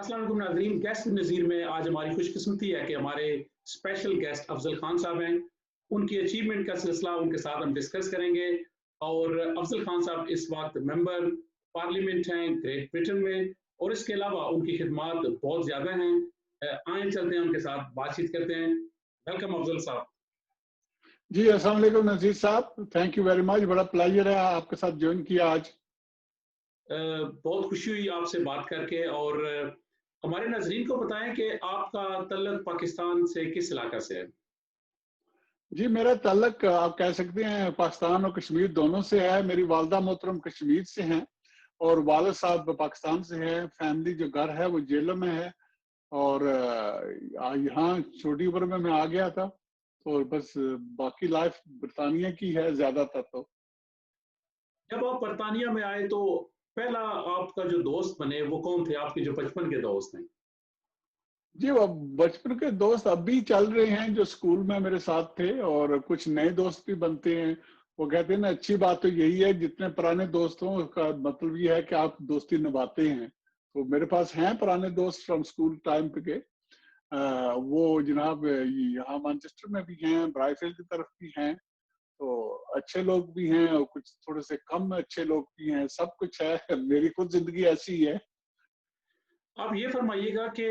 अस्सलाम वालेकुम नाज़रीन। गेस्ट नज़ीर में आज हमारी खुशकिस्मती है कि हमारे स्पेशल गेस्ट अफजल खान साहब हैं। उनकी अचीवमेंट का सिलसिला उनके साथ हम डिस्कस करेंगे। और अफजल खान साहब इस वक्त मेंबर पार्लियामेंट हैं ग्रेट ब्रिटेन में, और इसके अलावा उनकी खिदमात बहुत ज़्यादा हैं। आए चलते हैं उनके साथ बातचीत करते हैं। वेलकम अफजल साहब। जी, अस्सलाम वालेकुम नज़ीर साहब, थैंक यू वेरी मच। बड़ा प्लेजर है आपके साथ ज्वाइन किया आज। बहुत खुशी हुई आपसे बात करके। और हमारे नाज़रीन को बताएं कि आपका तल्लुक पाकिस्तान से किस इलाका से है? जी, मेरा ताल्लुक आप कह सकते हैं पाकिस्तान और कश्मीर दोनों से है। मेरी वालदा मोहतरम कश्मीर से हैं और वालिद साहब पाकिस्तान से हैं। फैमिली जो घर है वो जेलम में है और यहाँ छोटी उम्र में मैं आ गया था, तो बस बाकी लाइफ बरतानिया की है ज्यादातर। तो जब आप बरतानिया में आए तो पहला आपका जो दोस्त बने वो कौन थे, आपके जो बचपन के दोस्त हैं? जी, वो बचपन के दोस्त अब भी चल रहे हैं जो स्कूल में मेरे साथ थे, और कुछ नए दोस्त भी बनते हैं। वो कहते हैं ना, अच्छी बात तो यही है जितने पुराने दोस्त हों उसका मतलब ये है कि आप दोस्ती निभाते हैं। तो मेरे पास हैं पुराने दोस्त फ्रॉम स्कूल टाइम के। वो जनाब यहाँ मैनचेस्टर में भी हैं, ब्राइफील्ड की तरफ भी हैं। तो अच्छे लोग भी हैं और कुछ थोड़े से कम अच्छे लोग भी हैं, सब कुछ है। मेरी खुद जिंदगी ऐसी है। आप ये फरमाइएगा कि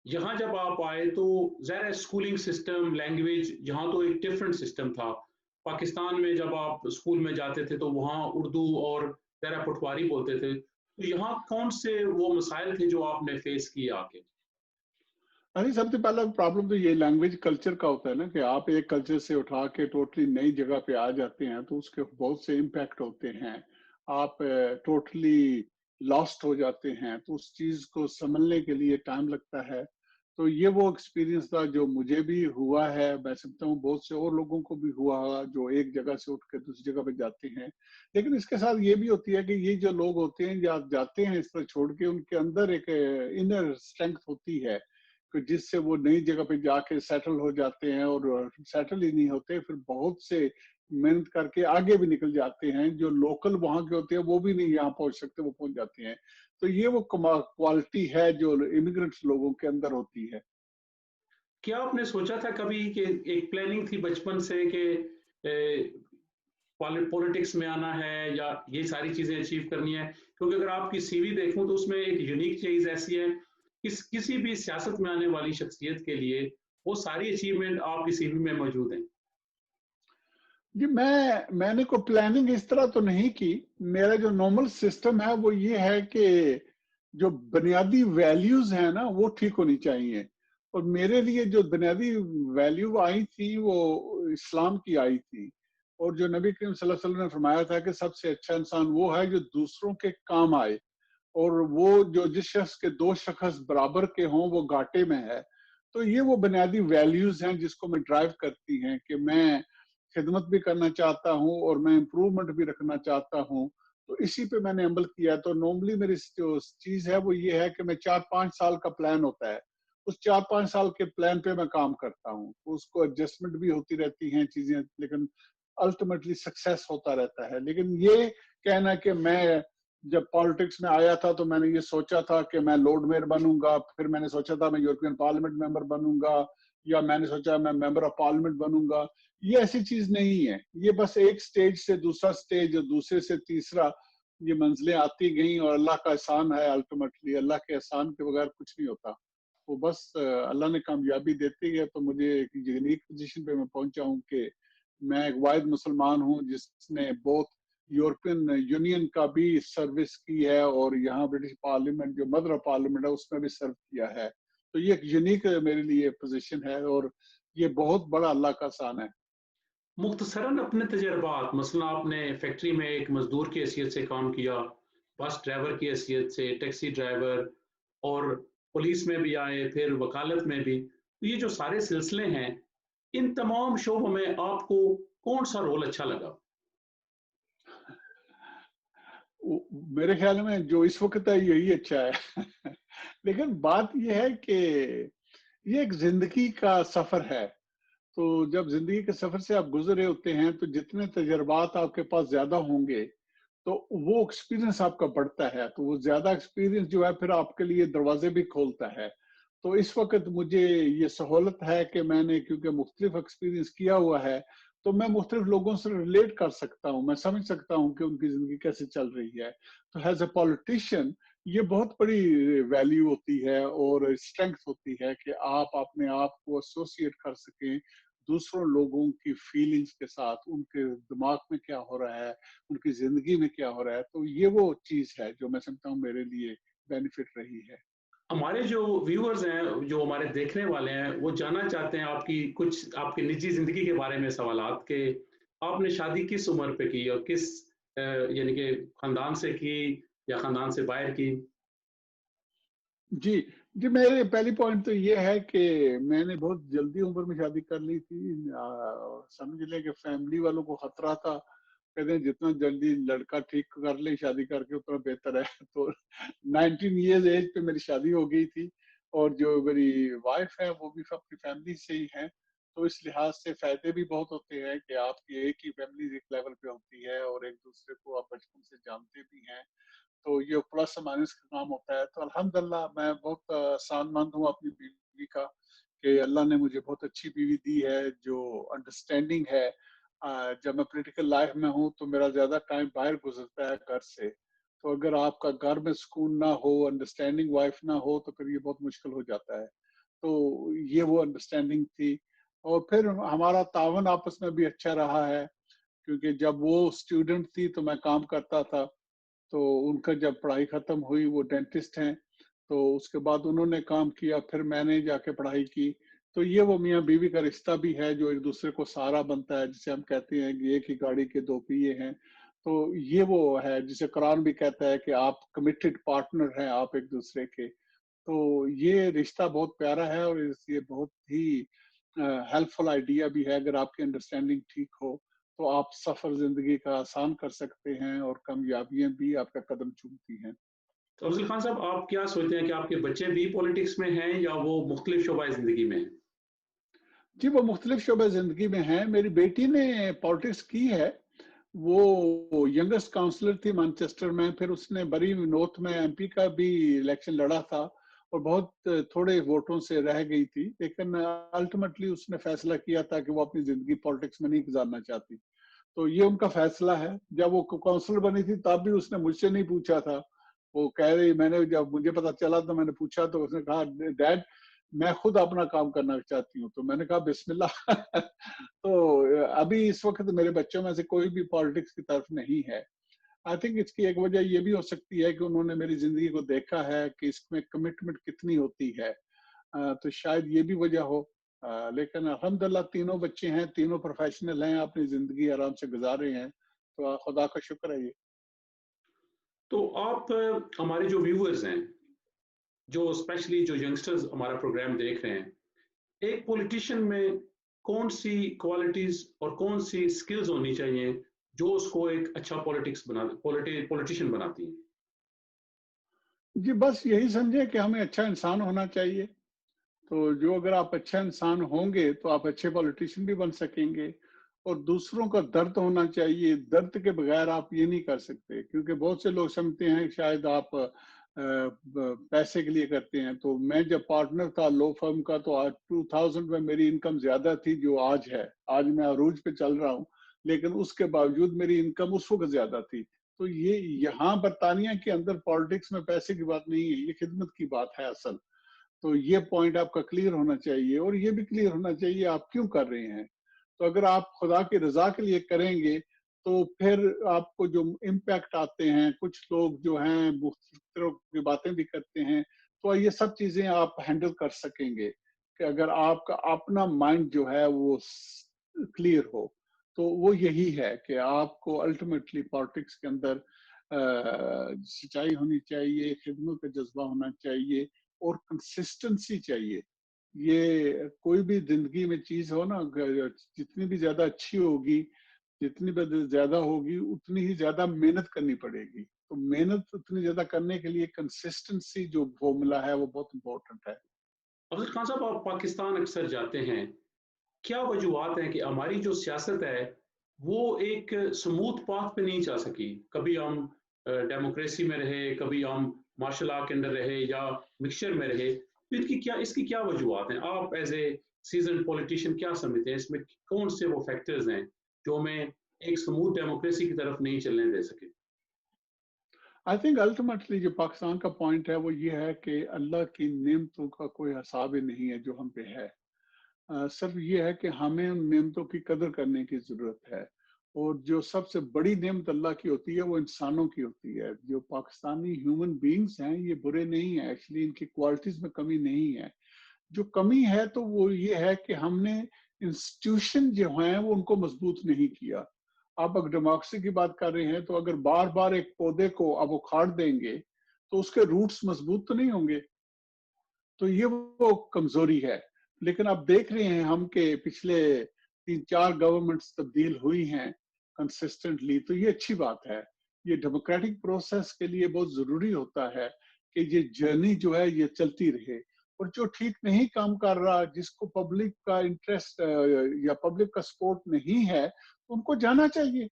यहाँ जब आप आए तो ज़ाहिर है स्कूलिंग सिस्टम, लैंग्वेज, यहाँ तो एक डिफरेंट सिस्टम था। पाकिस्तान में जब आप स्कूल में जाते थे तो वहाँ उर्दू और ज़रा पटवारी बोलते थे। तो यहाँ कौन से वो मसाइल थे जो आपने फेस किए आके? अरे, सबसे पहला प्रॉब्लम तो ये लैंग्वेज कल्चर का होता है ना, कि आप एक कल्चर से उठा के टोटली नई जगह पे आ जाते हैं तो उसके बहुत से इम्पैक्ट होते हैं। आप टोटली लॉस्ट हो जाते हैं, तो उस चीज को समझने के लिए टाइम लगता है। तो ये वो एक्सपीरियंस था जो मुझे भी हुआ है। मैं समझता हूँ बहुत से और लोगों को भी हुआ होगा जो एक जगह से उठ के दूसरी जगह पे जाते हैं। लेकिन इसके साथ ये भी होती है कि ये जो लोग होते हैं या जाते हैं इस तरह छोड़ के, उनके अंदर एक इनर स्ट्रेंथ होती है कि जिससे वो नई जगह पे जाके सेटल हो जाते हैं, और सेटल ही नहीं होते फिर बहुत से मेहनत करके आगे भी निकल जाते हैं। जो लोकल वहां के होते हैं वो भी नहीं यहाँ पहुंच सकते, वो पहुंच जाते हैं। तो ये वो क्वालिटी है जो इमिग्रेंट्स लोगों के अंदर होती है। क्या आपने सोचा था कभी कि एक प्लानिंग थी बचपन से कि पॉलिटिक्स में आना है या ये सारी चीजें अचीव करनी है? क्योंकि अगर आपकी सीवी देखूं तो उसमें एक यूनिक चीज ऐसी है कि किसी भी सियासत में आने वाली शख्सियत के लिए वो सारी अचीवमेंट आपकी सीवी में मौजूद हैं। जी, मैंने कोई प्लानिंग इस तरह तो नहीं की। मेरा जो नॉर्मल सिस्टम है वो ये है कि जो बुनियादी वैल्यूज है ना वो ठीक होनी चाहिए। और मेरे लिए जो बुनियादी वैल्यू आई थी वो इस्लाम की आई थी। और जो नबी करीम सल्लल्लाहु अलैहि वसल्लम ने फरमाया था कि सबसे अच्छा इंसान वो है जो दूसरों के काम आए, और वो जो जिस शख्स के दो शख्स बराबर के हों वो घाटे में है। तो ये वो बुनियादी वैल्यूज हैं जिसको मैं ड्राइव करती हैं कि मैं खिदमत भी करना चाहता हूँ और मैं इम्प्रूवमेंट भी रखना चाहता हूँ। तो इसी पे मैंने अमल किया। तो नॉर्मली मेरी जो चीज है वो ये है कि मैं 4-5 साल का प्लान होता है, उस 4-5 साल के प्लान पे मैं काम करता हूँ। उसको एडजस्टमेंट भी होती रहती हैं चीजें, लेकिन अल्टीमेटली सक्सेस होता रहता है। लेकिन ये कहना कि मैं जब पॉलिटिक्स में आया था तो मैंने ये सोचा था कि मैं लॉर्ड मेयर बनूंगा, फिर मैंने सोचा था मैं यूरोपियन पार्लियामेंट मेंबर बनूंगा, या मैंने सोचा मैं मेंबर ऑफ पार्लियामेंट बनूंगा। ये ऐसी चीज नहीं है। ये बस एक स्टेज से दूसरा स्टेज और दूसरे से तीसरा ये मंजिलें आती गई, और अल्लाह का एहसान है। अल्टीमेटली अल्लाह के एहसान के बगैर कुछ नहीं होता। वो बस अल्लाह ने कामयाबी देती है। तो मुझे एक यूनिक पोजीशन पे मैं पहुंचा हूँ कि मैं एक वाहिद मुसलमान हूँ जिसने बहुत यूरोपियन यूनियन का भी सर्विस की है, और यहाँ ब्रिटिश पार्लियामेंट जो मदर ऑफ पार्लियामेंट है उसमें भी सर्व किया है। तो ये एक यूनिक मेरे लिए पोजीशन है, और ये बहुत बड़ा अल्लाह का एहसान है। मुख्तसरन अपने तजर्बात, मसलन आपने फैक्ट्री में एक मजदूर की हैसियत से काम किया, बस ड्राइवर की हैसियत से, टैक्सी ड्राइवर, और पुलिस में भी आए, फिर वकालत में भी। तो ये जो सारे सिलसिले हैं, इन तमाम शोबों में आपको कौन सा रोल अच्छा लगा? मेरे ख्याल में जो इस वक्त है यही अच्छा है। लेकिन बात यह है कि ये एक जिंदगी का सफर है। तो जब जिंदगी के सफर से आप गुजर रहे होते हैं तो जितने तजर्बात आपके पास ज्यादा होंगे तो वो एक्सपीरियंस आपका बढ़ता है, तो वो ज्यादा एक्सपीरियंस जो है फिर आपके लिए दरवाजे भी खोलता है। तो इस वक्त मुझे ये सहूलत है कि मैंने क्योंकि मुख्तलिफ एक्सपीरियंस किया हुआ है, तो मैं मुख्तलिफ लोगों से रिलेट कर सकता हूँ, मैं समझ सकता हूँ कि उनकी जिंदगी कैसे चल रही है। तो एज ए पॉलिटिशियन ये बहुत बड़ी वैल्यू होती है और स्ट्रेंथ होती है कि आप अपने आप को एसोसिएट कर सकें दूसरों लोगों की फीलिंग्स के साथ, उनके दिमाग में क्या हो रहा है, उनकी जिंदगी में क्या हो रहा है। तो ये वो चीज है जो मैं समझता हूँ मेरे लिए बेनिफिट रही है। हमारे जो व्यूअर्स हैं, जो हमारे देखने वाले हैं, वो जानना चाहते हैं आपकी कुछ आपकी निजी ज़िंदगी के बारे में सवालात कि आपने शादी किस उम्र पे की और किस यानी कि ख़ानदान से की या ख़ानदान से बाहर की? जी, जी, मेरे पहली पॉइंट तो ये है कि मैंने बहुत जल्दी उम्र में शादी कर ली थी। समझ लें कि फैमिली वालों को खतरा था, कहते हैं जितना जल्दी लड़का ठीक कर ले शादी करके उतना बेहतर है। तो 19 इयर्स एज पे मेरी शादी हो गई थी और जो मेरी वाइफ है वो भी अपनी फैमिली से ही है। तो इस लिहाज से फायदे भी बहुत होते हैं कि आपकी एक ही फैमिली एक लेवल पे होती है और एक दूसरे को आप बचपन से जानते भी हैं। तो ये प्लस माइनस का काम होता है। तो अल्हम्दुलिल्लाह मैं बहुत एहसानमंद हूँ अपनी बीवी का कि अल्लाह ने मुझे बहुत अच्छी बीवी दी है जो अंडरस्टैंडिंग है। जब मैं पॉलिटिकल लाइफ में हूँ तो मेरा ज्यादा टाइम बाहर गुजरता है घर से। तो अगर आपका घर में सुकून ना हो, अंडरस्टैंडिंग वाइफ ना हो, तो फिर ये बहुत मुश्किल हो जाता है। तो ये वो अंडरस्टैंडिंग थी और फिर हमारा तावन आपस में भी अच्छा रहा है क्योंकि जब वो स्टूडेंट थी तो मैं काम करता था। तो उनका जब पढ़ाई खत्म हुई, वो डेंटिस्ट हैं, तो उसके बाद उन्होंने काम किया, फिर मैंने जाके पढ़ाई की। तो ये वो मियाँ बीवी का रिश्ता भी है जो एक दूसरे को सहारा बनता है, जिसे हम कहते हैं कि एक ही गाड़ी के दो पहिए हैं। तो ये वो है जिसे कुरान भी कहता है कि आप कमिटेड पार्टनर हैं आप एक दूसरे के। तो ये रिश्ता बहुत प्यारा है और ये बहुत ही हेल्पफुल आइडिया भी है। अगर आपकी अंडरस्टैंडिंग ठीक हो तो आप सफर जिंदगी का आसान कर सकते हैं और कामयाबियां भी आपका कदम चूमती हैं। तो अफ़ज़ल ख़ान साहब, आप क्या सोचते हैं कि आपके बच्चे भी पॉलिटिक्स में हैं या वो मुख़्तलिफ़ शोबा ज़िंदगी में हैं? जी, वो मुख्तलिफ शोबे जिंदगी में हैं। मेरी बेटी ने पॉलिटिक्स की है। वो यंगेस्ट काउंसलर थी मैनचेस्टर में, फिर उसने बरी नॉर्थ में एमपी का भी इलेक्शन लड़ा था और बहुत थोड़े वोटों से रह गई थी, लेकिन अल्टीमेटली उसने फैसला किया था कि वो अपनी जिंदगी पॉलिटिक्स में नहीं गुजारना चाहती। तो ये उनका फैसला है। जब वो काउंसलर बनी थी तब भी उसने मुझसे नहीं पूछा था। वो कह रही, मैंने जब मुझे पता चला तो मैंने पूछा तो उसने कहा डैड मैं खुद अपना काम करना चाहती हूँ। तो मैंने कहा बिस्मिल्लाह। तो अभी इस वक्त मेरे बच्चों में से कोई भी पॉलिटिक्स की तरफ नहीं है। आई थिंक इसकी एक वजह ये भी हो सकती है कि उन्होंने मेरी जिंदगी को देखा है कि इसमें कमिटमेंट कितनी होती है। तो शायद ये भी वजह हो। लेकिन अल्हम्दुलिल्लाह तीनों बच्चे हैं, तीनों प्रोफेशनल हैं, अपनी जिंदगी आराम से गुजार रहे हैं। तो खुदा का शुक्र है ये। तो आप हमारे जो व्यूअर्स हैं, जो स्पेशली जो यंगस्टर्स हमारा प्रोग्राम देख रहे हैं, एक पॉलिटिशियन में कौन-सी क्वालिटीज़ और कौन-सी स्किल्स होनी चाहिए, जो उसको एक अच्छा पॉलिटिशियन बनाती हैं? जी, बस यही समझे कि हमें अच्छा इंसान होना चाहिए। तो जो अगर आप अच्छा इंसान होंगे तो आप अच्छे पॉलिटिशियन भी बन सकेंगे और दूसरों का दर्द होना चाहिए। दर्द के बगैर आप ये नहीं कर सकते क्योंकि बहुत से लोग समझते हैं कि शायद आप पैसे के लिए करते हैं। तो मैं जब पार्टनर था लॉ फर्म का तो आज 2000 में मेरी इनकम ज्यादा थी जो आज है। आज मैं अरूज पे चल रहा हूँ, लेकिन उसके बावजूद मेरी इनकम उस वक्त ज्यादा थी। तो ये यहाँ बरतानिया के अंदर पॉलिटिक्स में पैसे की बात नहीं है, ये खिदमत की बात है असल। तो ये पॉइंट आपका क्लियर होना चाहिए और ये भी क्लियर होना चाहिए आप क्यों कर रहे हैं। तो अगर आप खुदा की रजा के लिए करेंगे तो फिर आपको जो इम्पैक्ट आते हैं, कुछ लोग जो हैं मुख्तलिफ तरह की बातें भी करते हैं, तो ये सब चीजें आप हैंडल कर सकेंगे कि अगर आपका अपना माइंड जो है वो क्लियर हो। तो वो यही है कि आपको अल्टीमेटली पॉलिटिक्स के अंदर सच्चाई होनी चाहिए, खिदमत का जज्बा होना चाहिए और कंसिस्टेंसी चाहिए। ये कोई भी जिंदगी में चीज हो ना, जितनी भी ज्यादा अच्छी होगी, जितनी भी ज्यादा होगी उतनी ही ज्यादा मेहनत करनी पड़ेगी। तो मेहनत उतनी ज्यादा करने के लिए कंसिस्टेंसी जो फॉर्मूला है वो बहुत इंपॉर्टेंट है। अफ़ज़ल ख़ान साहब, आप पाकिस्तान अक्सर जाते हैं। क्या वजूहात हैं कि हमारी जो सियासत है, वो एक स्मूथ पाथ पे नहीं जा सकी। कभी हम डेमोक्रेसी में रहे, कभी हम मार्शल लॉ के अंदर रहे या मिक्सचर में रहे। तो इसकी क्या वजूहत हैं? आप एज़ ए सीज़न्ड पॉलिटिशियन क्या समझते हैं? इसमें कौन से वो फैक्टर्स हैं जो हमें एक स्मूथ डेमोक्रेसी की तरफ नहीं चलने दे सके? आई थिंक अल्टीमेटली जो पाकिस्तान का पॉइंट है वो ये है कि अल्लाह की नेमतों का कोई हिसाब ही नहीं है जो हम पे है। सिर्फ ये है कि हमें उन नेमतों की कदर करने की जरूरत है। और जो सबसे बड़ी नेमत अल्लाह की होती है वो इंसानों की होती है। जो पाकिस्तानी ह्यूमन बीइंग्स हैं ये बुरे नहीं है, एक्चुअली इनकी क्वालिटीज में कमी नहीं है। जो कमी है तो वो ये है कि हमने इंस्टीट्यूशन जो हैं वो उनको मजबूत नहीं किया। आप अगर डेमोक्रेसी की बात कर रहे हैं तो अगर बार बार एक पौधे को आप उखाड़ देंगे तो उसके रूट्स मजबूत तो नहीं होंगे। तो ये वो कमजोरी है। लेकिन आप देख रहे हैं हम के पिछले 3-4 गवर्नमेंट्स तब्दील हुई हैं कंसिस्टेंटली, तो ये अच्छी बात है। ये डेमोक्रेटिक प्रोसेस के लिए बहुत जरूरी होता है कि ये जर्नी जो है ये चलती रहे। और जो ठीक नहीं काम कर रहा, जिसको पब्लिक का इंटरेस्ट या पब्लिक का सपोर्ट नहीं है, उनको जाना चाहिए।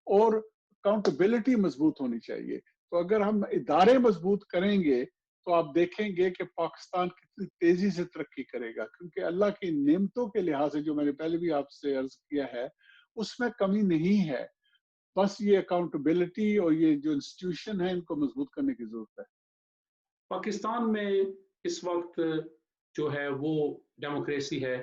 और अकाउंटेबिलिटी मजबूत होनी चाहिए। तो अगर हम इदारे मजबूत करेंगे तो आप देखेंगे कि पाकिस्तान कितनी तेजी से तरक्की करेगा, क्योंकि अल्लाह की नेमतों के लिहाज से जो मैंने पहले भी आपसे अर्ज किया है उसमें कमी नहीं है। बस ये अकाउंटेबिलिटी और ये जो इंस्टीट्यूशन है इनको मजबूत करने की जरूरत है। पाकिस्तान में इस वक़्त जो है वो डेमोक्रेसी है,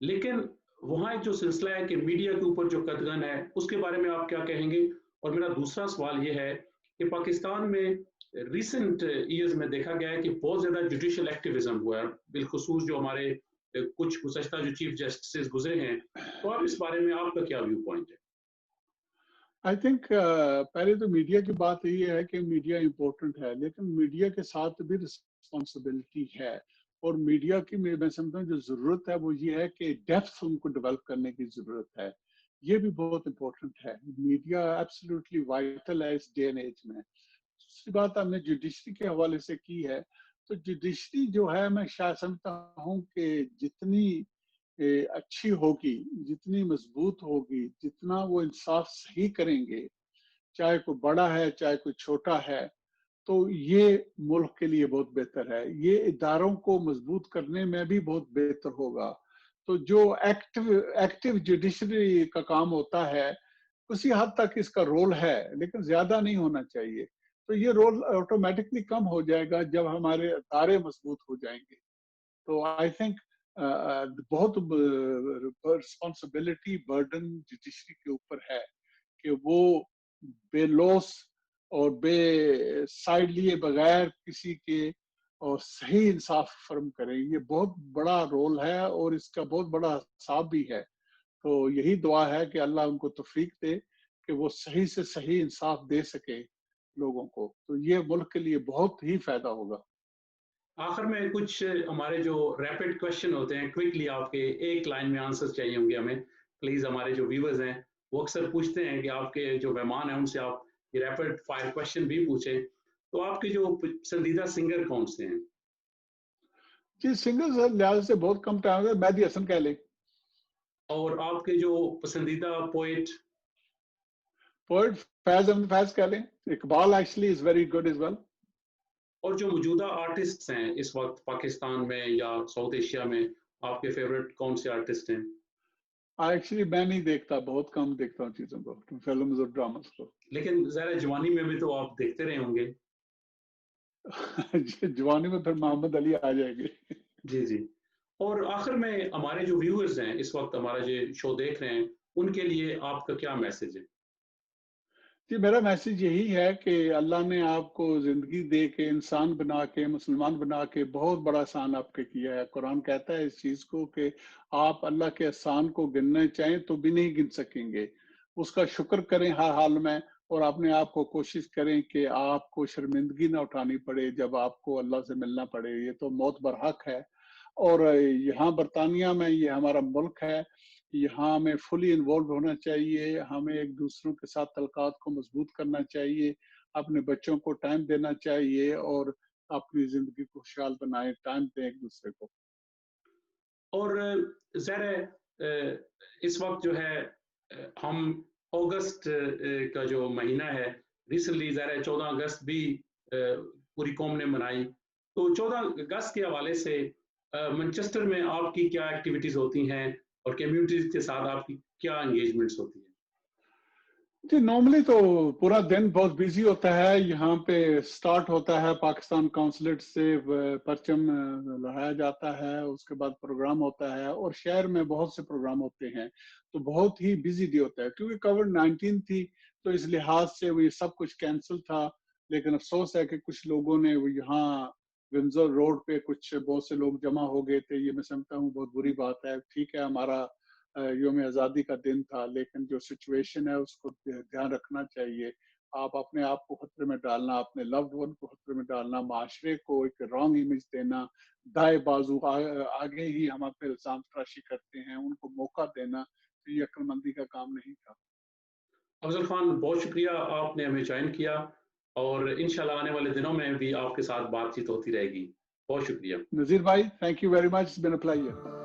लेकिन वहाँ एक जो सिलसिला है कि मीडिया के ऊपर जो कदगन है, उसके बारे में आप क्या कहेंगे? और मेरा दूसरा सवाल ये है कि पाकिस्तान में रिसेंट ईयर्स में देखा गया है कि बहुत ज़्यादा जुडिशियल एक्टिविज़्म हुआ है, बिलख़ुसूस जो हमारे कुछ गुज़श्ता जो चीफ जस्टिस गुज़रे हैं, तो आप इस बारे में आपका क्या व्यू पॉइंट है? आई थिंक पहले तो मीडिया की बात ये है कि मीडिया इम्पोर्टेंट है, लेकिन मीडिया के साथ भी रिस्पॉन्सिबिलिटी है। और मीडिया की मैं समझता हूँ जो जरूरत है वो ये है कि डेप्थ उनको डेवलप करने की जरूरत है। ये भी बहुत इम्पोर्टेंट है। मीडिया एब्सोल्युटली वाइटल है इस डे एंड एज में। दूसरी बात हमने जुडिशरी के हवाले से की है, तो जुडिशरी जो है मैं शायद समझता हूँ कि जितनी अच्छी होगी, जितनी मजबूत होगी, जितना वो इंसाफ सही करेंगे, चाहे कोई बड़ा है चाहे कोई छोटा है, तो ये मुल्क के लिए बहुत बेहतर है। ये इदारों को मजबूत करने में भी बहुत बेहतर होगा। तो जो एक्टिव एक्टिव जुडिशरी का काम होता है उसी हद तक इसका रोल है, लेकिन ज्यादा नहीं होना चाहिए। तो ये रोल ऑटोमेटिकली कम हो जाएगा जब हमारे इदारे मजबूत हो जाएंगे। तो आई थिंक बहुत रिस्पॉन्सिबिलिटी बर्डन जुडिशरी के ऊपर है कि वो बेलौस और बे साइड लिए बगैर किसी के और सही इंसाफ फर्म करें। ये बहुत बड़ा रोल है और इसका बहुत बड़ा हिसाब भी है। तो यही दुआ है कि अल्लाह उनको तौफीक दे कि वो सही से सही इंसाफ दे सके लोगों को। तो ये मुल्क के लिए बहुत ही फायदा होगा। आखिर में कुछ हमारे जो रैपिड क्वेश्चन होते हैं, क्विकली आपके एक लाइन में आंसर्स चाहिए होंगे हमें। प्लीज़ हमारे जो व्यूअर्स हैं, वो अक्सर पूछते हैं कि आपके जो मेहमान हैं, उनसे आप ये रैपिड फायर क्वेश्चन भी पूछें। तो आपके जो पसंदीदा सिंगर कौन-से हैं? जी, सिंगर्स लिहाज से बहुत कम टाइम है, मेहदी हसन कह लें। और आपके जो पसंदीदा पोएट? पोएट फैज अहमद फैज कह लें। Iqbal actually is very good as well. और जो मौजूदा आर्टिस्ट्स हैं इस वक़्त पाकिस्तान में या साउथ एशिया में, आपके फ़ेवरेट कौन-से आर्टिस्ट हैं? एक्चुअली मैं नहीं देखता, बहुत कम देखता हूँ चीजों को, फिल्म्स और ड्रामास को। लेकिन ज़ाहिर है जवानी में भी तो आप देखते रहे होंगे। जवानी में फिर मोहम्मद अली आ जाएंगे। जी, जी। और आखिर में हमारे जो व्यूअर्स हैं, इस वक़्त हमारा ये शो देख रहे हैं, उनके लिए आपका क्या मैसेज है? जी, मेरा मैसेज यही है कि अल्लाह ने आपको जिंदगी दे के, इंसान बना के, मुसलमान बना के बहुत बड़ा एहसान आपके किया है। कुरान कहता है इस चीज को कि आप अल्लाह के एहसान को गिनना चाहें तो भी नहीं गिन सकेंगे। उसका शुक्र करें हर हाल में। और अपने आप को कोशिश करें कि आपको शर्मिंदगी ना उठानी पड़े जब आपको अल्लाह से मिलना पड़े। ये तो मौत बरहक है। और यहाँ बरतानिया में ये हमारा मुल्क है, यहाँ हमें फुली इन्वॉल्व होना चाहिए। हमें एक दूसरों के साथ तलकात को मजबूत करना चाहिए, अपने बच्चों को टाइम देना चाहिए और अपनी जिंदगी को खुशहाल बनाए, टाइम दें एक दूसरे को। और ज़ाहिर है इस वक़्त जो है ہم اگست کا جو مہینہ ہے ریسنٹلی ظاہر ہے 14 اگست بھی پوری قوم نے منائی، تو 14 اگست کے حوالے سے منچسٹر میں آپ کی کیا ایکٹیویٹیز ہوتی ہیں اور کمیونٹیز کے ساتھ آپ کی کیا انگیجمنٹس ہوتی ہیں؟ جی نارملی تو پورا دن بہت بیزی ہوتا ہے. یہاں پہ سٹارٹ ہوتا ہے پاکستان کونسلیٹ سے پرچم لہرایا جاتا ہے، اس کے بعد پروگرام ہوتا ہے اور شہر میں بہت سے پروگرام ہوتے ہیں، تو بہت ہی بیزی ڈے ہوتا ہے. کیونکہ کووڈ-19 تھی تو اس لحاظ سے وہ یہ سب کچھ کینسل تھا، لیکن افسوس ہے کہ کچھ لوگوں نے وہ یہاں ونزر روڈ پہ کچھ بہت سے لوگ جمع ہو گئے تھے. یہ میں سمجھتا ہوں بہت بری بات ہے. ٹھیک ہے ہمارا یوم آزادی کا دن تھا، لیکن جو سچویشن ہے اس کو دھیان رکھنا چاہیے. آپ اپنے آپ کو خطرے میں ڈالنا، اپنے لوڈ ون کو خطرے میں ڈالنا، معاشرے کو ایک رانگ امیج دینا، دائیں بازو آگے ہی ہم اپنے الزام تراشی کرتے ہیں، ان کو موقع دینا، تو یہ عقل مندی کا کام نہیں تھا. افضل خان بہت شکریہ، آپ نے ہمیں جوائن کیا اور انشاءاللہ آنے والے دنوں میں بھی آپ کے ساتھ بات چیت ہوتی رہے گی. بہت شکریہ. نذیر بھائی thank you very much, it's been a pleasure.